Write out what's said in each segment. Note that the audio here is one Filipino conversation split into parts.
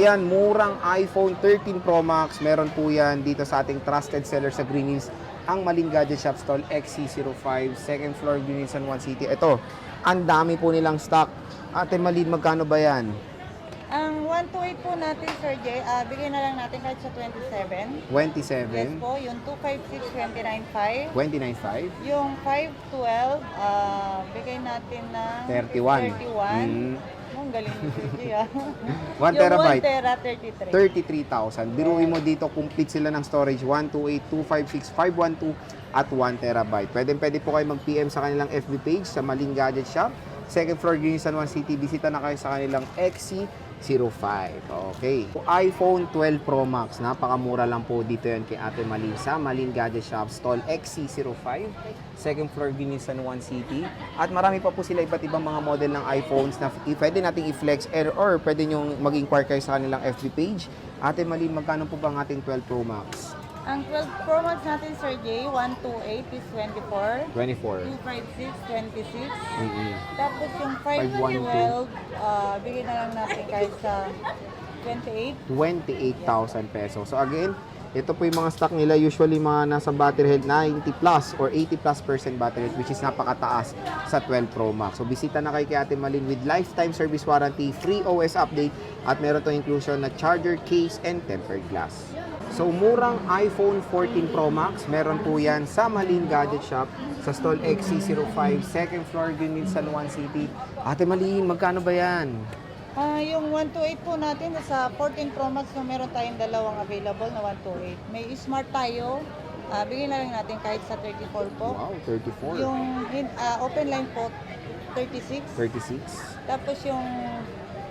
ayan, murang iPhone 13 Pro Max. Meron po yan dito sa ating trusted seller sa Green Hills, ang Malin Gadget Shop Stall XC05, second floor, Green Hills, San Juan City. Ito, ang dami po nilang stock. Ate Malin, magkano ba yan? Ang 128 po natin, Sir Jay, bigay na lang natin kahit sa 27. 27? Yes po, yung 256, 29.5. 29.5? Yung 512, bigay natin na 31. 31. Ang galing ni Sir Jay, 1 Yung terabyte? 1 tera, 33. 33,000. Biruin mo dito, complete sila ng storage. 128, 256, 512 at 1 terabyte. Pwede po kayo mag-PM sa kanilang FB page sa Malin Gadget Shop. Second floor, Green San Juan City. Bisita na kayo sa kanilang XC05. Okay. iPhone 12 Pro Max. Napakamura lang po dito yan kay Ate Malin sa Malin Gadget Shop Stall XC05. Second floor, Green San Juan City. At marami pa po sila iba't ibang mga model ng iPhones na pwede nating i-flex or pwede nyo mag-inquire kayo sa kanilang FB page. Ate Malin, magkano po ba ang ating 12 Pro Max? Ang 12 Pro Max natin, Sir Jay, 128 is 24. 24. 256, 26. Tapos Tapos yung 512, 512, bigyan na lang natin kahit sa 28. 28,000 pesos. So again, ito po yung mga stock nila, usually mga nasa battery health 90 plus or 80 plus % battery health, which is napakataas sa 12 Pro Max. So bisita na kayo kay Ate Malin with lifetime service warranty, free OS update, at meron to inclusion na charger, case, and tempered glass. So murang iPhone 14 Pro Max, meron po yan sa Malin Gadget Shop sa stall XC05, second floor, Green Hills, San Juan City. Ate Malin, magkano ba yan? Yung 128 po natin, sa 14 Pro Max na meron tayong dalawang available na 128. May Smart tayo, bigyan na lang natin kahit sa 34 po. Wow, 34. Yung open line po, 36. 36. Tapos yung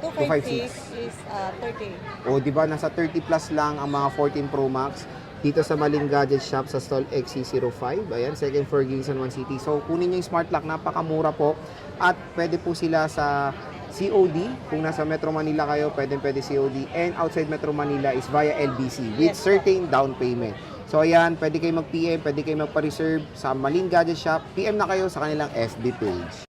256 is 38. O, di ba, nasa 30 plus lang ang mga 14 Pro Max dito sa Malin Gadget Shop sa stall XC05. Ayan, second floor, Green San Juan City. So, kunin nyo yung Smart Lock, napakamura po. At pwede po sila sa COD. Kung nasa Metro Manila kayo, pwede COD. And outside Metro Manila is via LBC with certain down payment. So, ayan, pwede kayo mag-PM, pwede kayo magpa-reserve sa Malin Gadget Shop. PM na kayo sa kanilang FB page.